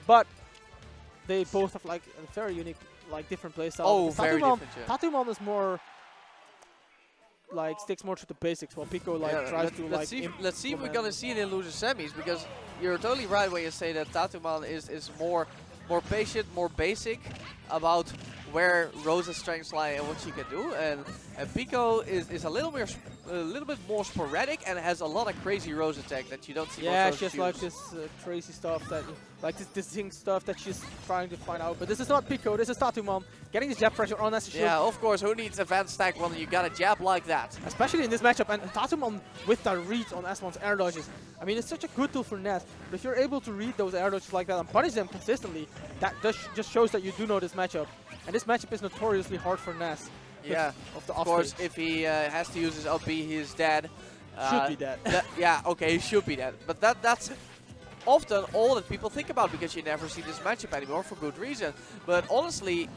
but they both have like a very unique, like different playstyle. Oh, very different. Yeah. Tatuman is more like sticks more to the basics, while Pico like tries to let's see if we're gonna see it in loser semis, because you're totally right when you say that Tatuman is more patient, more basic about where Rosa's strengths lie and what she can do, and Pico is a little bit more sporadic and has a lot of crazy Rose attack that you don't see. Yeah, she has like this crazy stuff that, like this zinc stuff that she's trying to find out. But this is not Pico, this is Tatuman getting this jab pressure on Ness. Yeah, of course. Who needs advanced stack when you got a jab like that? Especially in this matchup, and Tatuman with the reads on S1's air dodges. I mean, it's such a good tool for Ness. But if you're able to read those air dodges like that and punish them consistently, that just shows that you do know this matchup. And this matchup is notoriously hard for Ness. Yeah, of course, if he has to use his up B, he's dead. Should be dead. Yeah, okay, he should be dead. But that's often all that people think about, because you never see this matchup anymore for good reason. But honestly,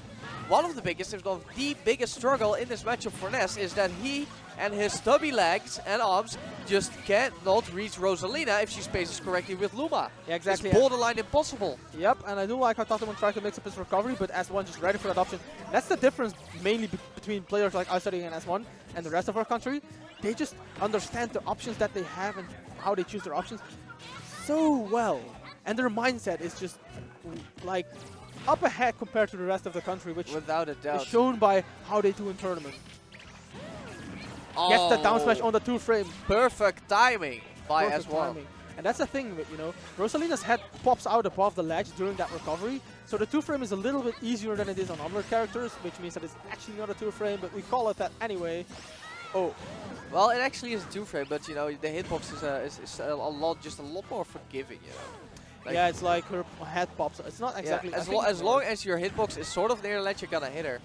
one of the biggest, if not the biggest struggle in this matchup for Ness is that he and his stubby legs and arms just cannot reach Rosalina if she spaces correctly with Luma. Yeah, exactly. It's borderline impossible. Yep, and I do like how Tatuman tried to mix up his recovery, but S1 just ready for that option. That's the difference mainly between players like us studying in S1 and the rest of our country. They just understand the options that they have and how they choose their options so well. And their mindset is just like up ahead compared to the rest of the country, which without a doubt is shown by how they do in tournament. Gets the down smash on the 2-frame. Perfect timing by S1. Timing. And that's the thing, you know, Rosalina's head pops out above the ledge during that recovery, so the 2-frame is a little bit easier than it is on other characters, which means that it's actually not a 2-frame, but we call it that anyway. Oh. Well, it actually is a 2-frame, but you know, the hitbox is a lot more forgiving, you know. Like, yeah, it's like her head pops. It's not exactly. Yeah, as long as your hitbox is sort of near the ledge, you're gonna hit her.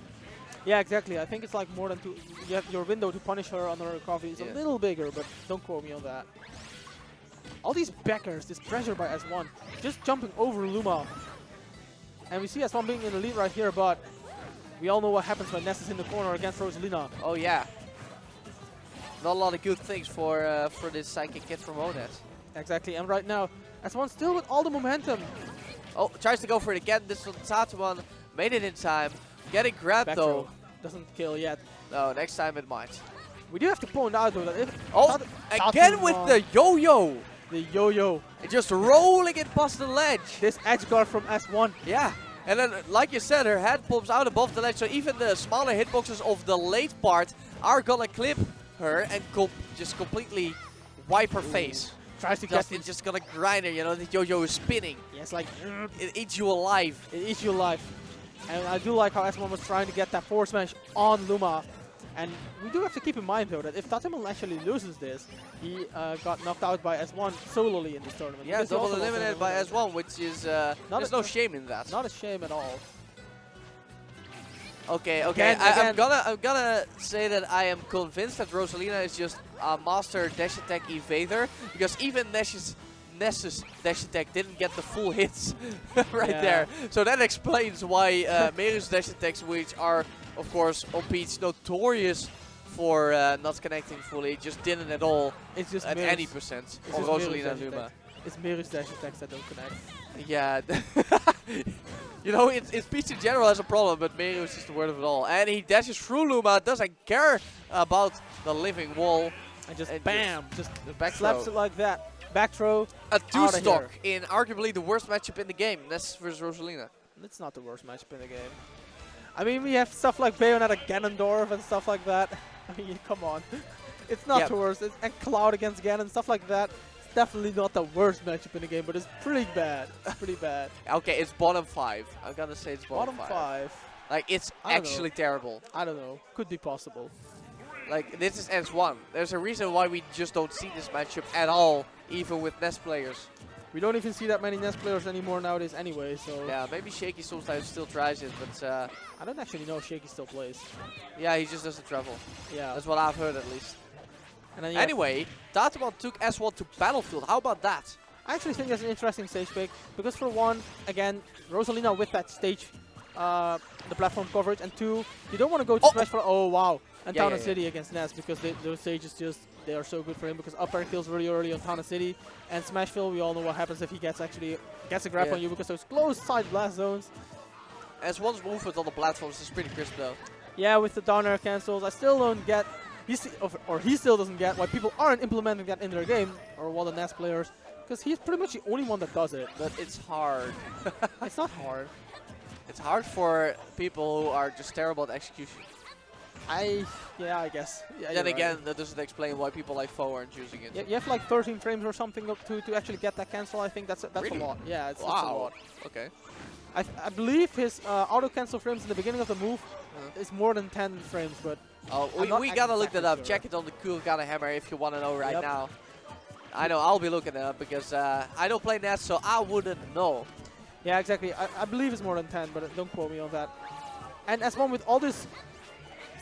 Yeah, exactly. I think it's like more than 2. You have your window to punish her on her recovery is a little bigger, but don't quote me on that. All these backers, this pressure by S1, just jumping over Luma. And we see S1 being in the lead right here, but we all know what happens when Ness is in the corner against Rosalina. Oh yeah. Not a lot of good things for this psychic kid from Onet. Exactly, and right now, S1 still with all the momentum. Oh, tries to go for it again. This one, Tatuman made it in time. Getting grabbed Back though. throw. Doesn't kill yet. No, next time it might. We do have to point out though that if again with the yo-yo. The yo-yo. Just rolling it past the ledge. This edge guard from S1. Yeah. And then, like you said, her head pops out above the ledge, so even the smaller hitboxes of the late part are gonna clip her and just completely wipe her face. Tries to get it's just gonna grind her, you know, the yo-yo is spinning. Yeah, it's like it eats you alive. It eats you alive. And I do like how S1 was trying to get that forward smash on Luma. And we do have to keep in mind though that if Tatuman actually loses this, he got knocked out by S1 solely in this tournament. Yeah, double eliminated by S1, which is there's no shame in that. Not a shame at all. Okay, again. I'm gonna say that I am convinced that Rosalina is just a master dash attack evader, because even Ness's dash attack didn't get the full hits there. So that explains why Meru's dash attacks, which are of course on Peach notorious for not connecting fully, just didn't at all. It's just at any percent on Rosalina and Luma. It's Meru's dash attacks that don't connect. Yeah. You know, it's Peach in general has a problem, but Meru is just the word of it all. And he dashes through Luma, doesn't care about the living wall. And just bam, just back slaps it like that. Back throw. A 2-stock in arguably the worst matchup in the game. Ness versus Rosalina. It's not the worst matchup in the game. I mean, we have stuff like Bayonetta Ganondorf and stuff like that. I mean, come on. It's not the worst. And Cloud against Ganon, stuff like that. It's definitely not the worst matchup in the game, but it's pretty bad. It's pretty bad. Okay, it's bottom 5. I'm gonna say it's bottom 5. Like, it's actually terrible. I don't know. Could be possible. Like, this is S1. There's a reason why we just don't see this matchup at all, even with Ness players. We don't even see that many Ness players anymore nowadays anyway, so... Yeah, maybe Shaky sometimes still tries it, but... I don't actually know if Shaky still plays. Yeah, he just doesn't travel. Yeah. That's what I've heard, at least. And then, anyway, Tatuman took S1 to Battlefield. How about that? I actually think that's an interesting stage pick, because for one, again, Rosalina with that stage, the platform coverage, and two, you don't want to go to Smash for... Oh, wow. And Town and City against Ness, because those stages just... They are so good for him, because up air kills really early on Town and City, and Smashville, we all know what happens if he gets gets a grab on you because those close side blast zones. S1's movement on the platforms is pretty crisp though. Yeah, with the down air cancels, I still don't get, he still doesn't get why people aren't implementing that in their game, or what the Ness players, because he's pretty much the only one that does it. But it's hard. It's not hard. It's hard for people who are just terrible at execution. Yeah, I guess. Yeah, Then again, right. that doesn't explain why people like Foe aren't using it. Yeah, you have like 13 frames or something up to actually get that cancel. I think that's Really? a lot. Yeah, it's a Wow. lot. Okay. I believe his auto cancel frames in the beginning of the move is more than 10 frames, but Oh, we gotta look that up. Check it on the Cool Gunner Hammer if you want to know right now. I know, I'll be looking it up because I don't play Ness, so I wouldn't know. yeah, exactly. I believe it's more than 10, but don't quote me on that. And as one with all this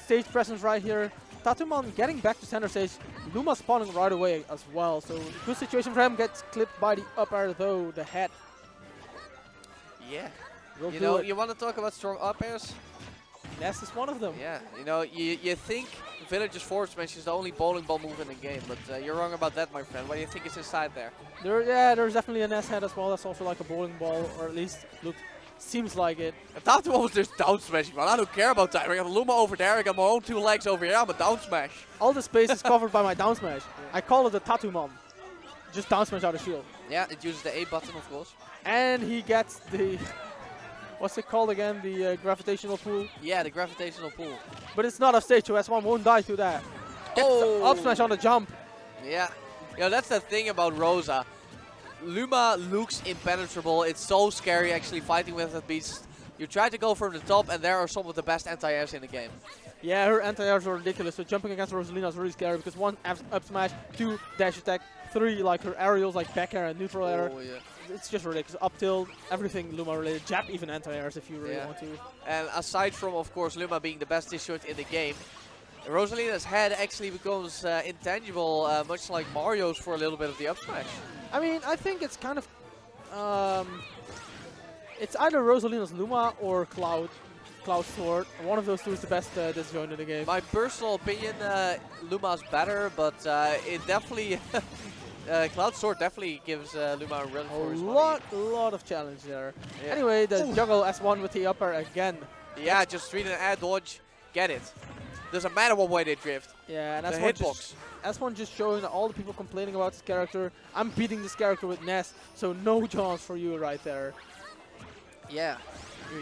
stage presence right here, Tatuman getting back to center stage, Luma spawning right away as well. So good situation for him, gets clipped by the up air though, the head. Yeah. Will You do know, it. you want to talk about strong up airs? Ness is one of them. Yeah. You know, you think Village's forward smash is the only bowling ball move in the game, but you're wrong about that, my friend. What do you think is inside there? There's definitely a Ness head as well. That's also like a bowling ball, or at least seems like it. If that one was just down smashing, man, I don't care about that. I got Luma over there, I got my own 2 legs over here, I'm a down smash. All the space is covered by my down smash. I call it the Tatuman. Just down smash out of shield. Yeah, it uses the A button, of course. And he gets the, what's it called again? The gravitational pull. Yeah, the gravitational pull. But it's not a stage, so S1 won't die to that. Gets the up smash on the jump. Yeah. You know, that's the thing about Rosa. Luma looks impenetrable. It's so scary actually fighting with that beast. You try to go from the top, and there are some of the best anti-airs in the game. Yeah, her anti-airs are ridiculous. So jumping against Rosalina is really scary because 1 up smash, 2 dash attack, 3 like her aerials like back air and neutral air. Oh, yeah. It's just ridiculous. Up tilt, everything Luma related. Jab even anti-airs if you really want to. And aside from, of course, Luma being the best dish in the game, Rosalina's head actually becomes intangible, much like Mario's for a little bit of the up smash. I mean, I think it's kind of, it's either Rosalina's Luma or Cloud Sword. One of those two is the best disjoint in the game. My personal opinion, Luma's better, but it definitely, Cloud Sword definitely gives Luma a run for his money. A lot of challenge there. Yeah. Anyway, the juggle S1 with the upper again. Yeah, just read an air dodge, get it. Doesn't matter what way they drift. Yeah, and The S1 just showing all the people complaining about this character. I'm beating this character with Ness, so no chance for you right there. Yeah.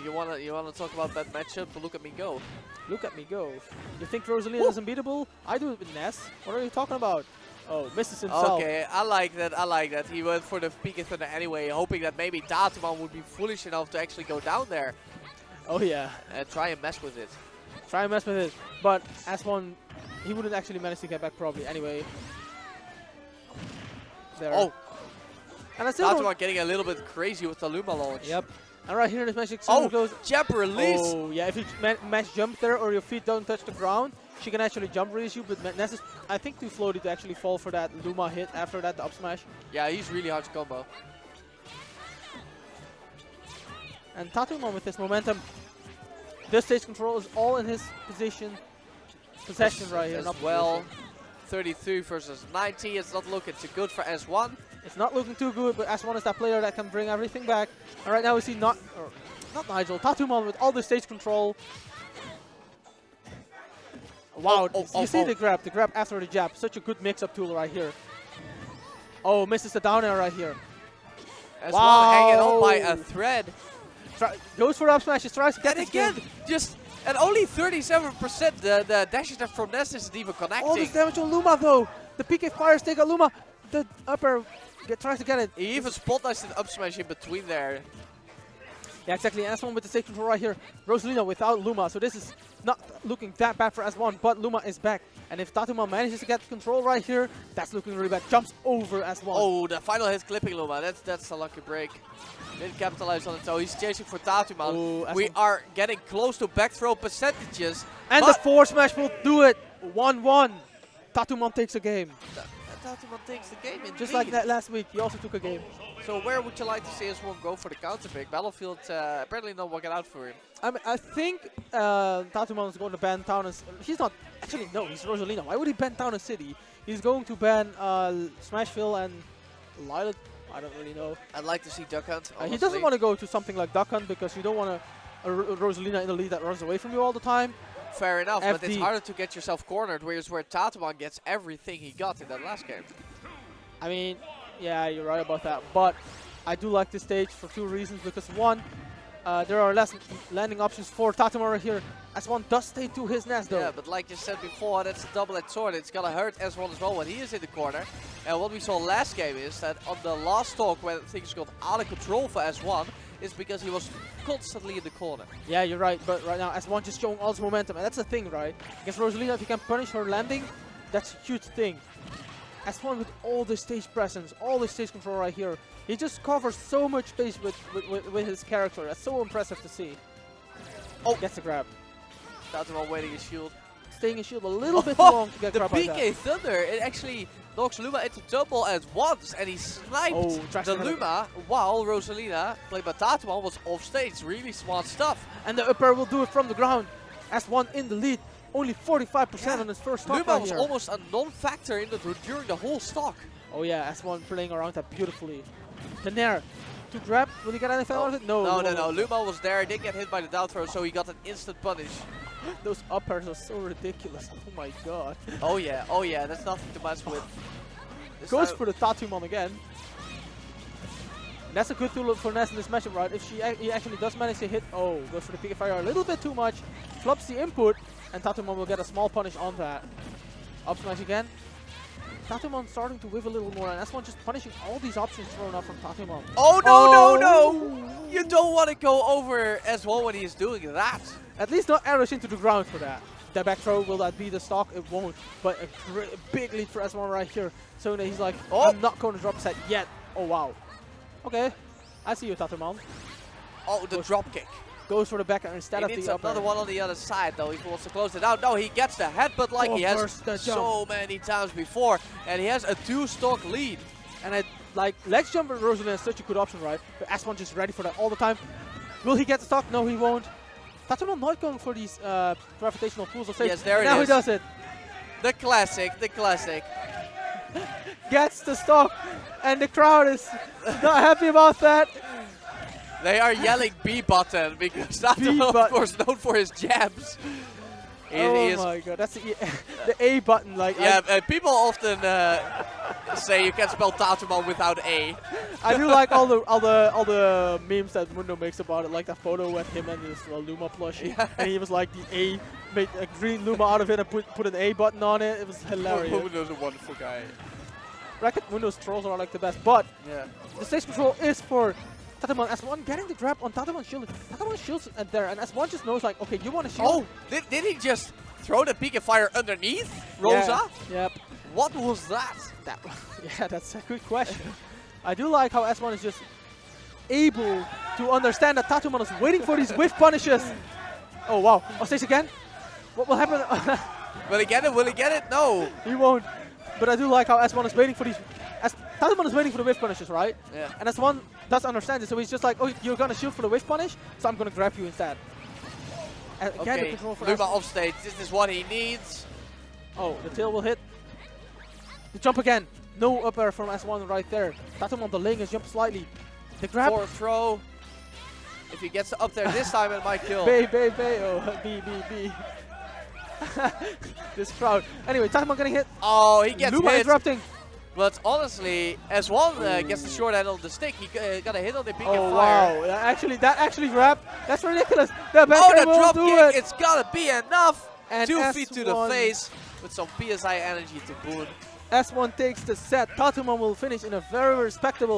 You wanna talk about that matchup? Look at me go. Look at me go. You think Rosalina is unbeatable? I do it with Ness. What are you talking about? Oh, misses himself. Okay, I like that. I like that. He went for the Peak Thunder anyway, hoping that maybe Tatuman would be foolish enough to actually go down there Oh yeah. and try and mess with it. Try and mess with it. But S1, he wouldn't actually manage to get back probably. Anyway. There. Oh, and I still don't. Tatuman getting a little bit crazy with the Luma launch. Yep. And right here in this magic goes. jump release. Oh, yeah, if you match jump there or your feet don't touch the ground, she can actually jump release you, but Ness is, I think, too floaty to actually fall for that Luma hit after that, the up smash. Yeah, he's really hard to combo. And Tatuman with his momentum, this stage control is all in his possession right here. As not well, position. 33 versus 90. It's not looking too good for S1. It's not looking too good, but S1 is that player that can bring everything back. And right now we see not Nigel, Tatuman with all the stage control. Wow, you see the grab after the jab. Such a good mix-up tool right here. Oh, misses the down air right here. S1 hanging on by a thread. Goes for up smashes, tries to get And this again, game. just at only 37%, the dash attack from Ness isn't even connecting. All this damage on Luma though. The PK fires take on Luma. The upper tries to get it. He even spotlights an up smash in between there. Yeah, exactly. And S1 with the stage control right here. Rosalina without Luma, so this is not looking that bad for S1, but Luma is back. And if Tatuman manages to get control right here, that's looking really bad. Jumps over S1. Oh, the final hit clipping Luma. That's a lucky break. Didn't capitalize on it, so he's chasing for Tatuman. Oh, we are getting close to back throw percentages. And the forward smash will do it. 1-1. Tatuman takes a game. Tatuman takes the game indeed. Just like that last week, he also took a game. So where would you like to see S1 go for the counterpick? Battlefield apparently not working out for him. I think Tatuman is going to ban Town and... He's not... Actually, no, he's Rosalina. Why would he ban Town and City? He's going to ban Smashville and Lilith. I don't really know. I'd like to see Duck Hunt. He doesn't honestly. want to go to something like Duck Hunt because you don't want a Rosalina in the lead that runs away from you all the time. Fair enough, but it's FD. harder to get yourself cornered, whereas where Tatuman gets everything he got in that last game. I mean, yeah, you're right about that. But I do like this stage for 2 reasons. Because one, there are less landing options for Tatuman right here. S1 does stay to his nest though. Yeah, but like you said before, that's a double-edged sword. It's gonna hurt S1 as well when he is in the corner. And what we saw last game is that on the last talk when things got out of control for S1 is because he was constantly in the corner. Yeah, you're right. But right now, S1 just showing all his momentum. And that's the thing, right? Against Rosalina, if you can punish her landing, that's a huge thing. S1 with all the stage presence, all the stage control right here. He just covers so much space with his character. That's so impressive to see. Oh, gets the grab. Tatuman waiting his shield. Staying in shield a little bit too long to get the grabbed like that. PK Thunder, it actually knocks Luma into double at once, and he sniped the Luma while Rosalina, played by Tatuman, was off stage. Really smart stuff. And the upper will do it from the ground. S1 in the lead. Only 45% on his first stock Luma right was here. almost a non-factor during the whole stock. Oh yeah, S1 playing around that beautifully. The Nair to grab. Will he get anything out of it? No. No. Luma was there. Didn't get hit by the down throw, so he got an instant punish. Those uppers are so ridiculous. Oh my god. Oh yeah. That's nothing to mess with. Goes for the Tatuman again. That's a good tool for Ness in this matchup, right? If he actually does manage to hit, goes for the PK Fire a little bit too much, flops the input, and Tatuman will get a small punish on that. Up smash again. Tatuman starting to whiff a little more, and S1 just punishing all these options thrown up from Tatuman. Oh no! You don't want to go over S1 when he's doing that. At least not arrows into the ground for that. The back throw, will that be the stock? It won't. But a big lead for S1 right here. So he's like, I'm not going to drop set yet. Oh wow. Okay, I see you, Tatuman. Oh, the drop kick. Goes for the back instead of the upper. Another one on the other side, though, if he wants to close it out. No, he gets the headbutt like he has so many times before. And he has a 2-stock lead. And like, ledge jump with Rosalina is such a good option, right? But S1 just ready for that all the time. Will he get the stock? No, he won't. Tatuman not going for these gravitational pools of safety. Yes, there it is. Now he does it. The classic. Gets the stock. And the crowd is not happy about that. They are yelling B button because Tatuman, of course, known for his jabs. Oh my god, that's the A button. Like, yeah, people often say you can spell Tatuman without A. I do like all the memes that Mundo makes about it, like that photo with him and his Luma plushie, and he was like the A, made a green Luma out of it and put an A button on it. It was hilarious. Mundo's a wonderful guy. Racket Mundo's trolls are like the best, but yeah, the stage control is for Tatuman. S1 getting the grab on Tatuman's shield. Tatuman's shield's there, and S1 just knows like, okay, you want to shield? Oh, did he just throw the PK Fire underneath Rosa? Yeah. Yep. What was that? Yeah, that's a good question. I do like how S1 is just able to understand that Tatuman is waiting for these whiff punishes. Oh wow, off stage again? What will happen? Will he get it? Will he get it? No. He won't. But I do like how S1 is waiting for these. Tatuman is waiting for the whiff punishes, right? Yeah. And S1 does understand it, so he's just like, oh, you're gonna shield for the whiff punish, so I'm gonna grab you instead. Again, okay, the control for Luma off stage. This is what he needs. Oh, the tail will hit. The jump again. No up air from S1 right there. Tatuman delaying his jump slightly. The grab. For throw. If he gets up there this time, it might kill. Bay. Oh, B. This crowd. Anyway, Tatuman getting hit. Oh, he gets Luma hit. interrupting. But honestly, S1 gets the short end of the stick. He got a hit on the PK Oh Fire. wow! That actually grabbed. That's ridiculous. The back the drop do kick. it. It's gotta be enough. And 2 feet to the S1 face with some PSI energy to boon. S1 takes the set. Tatuman will finish in a very respectable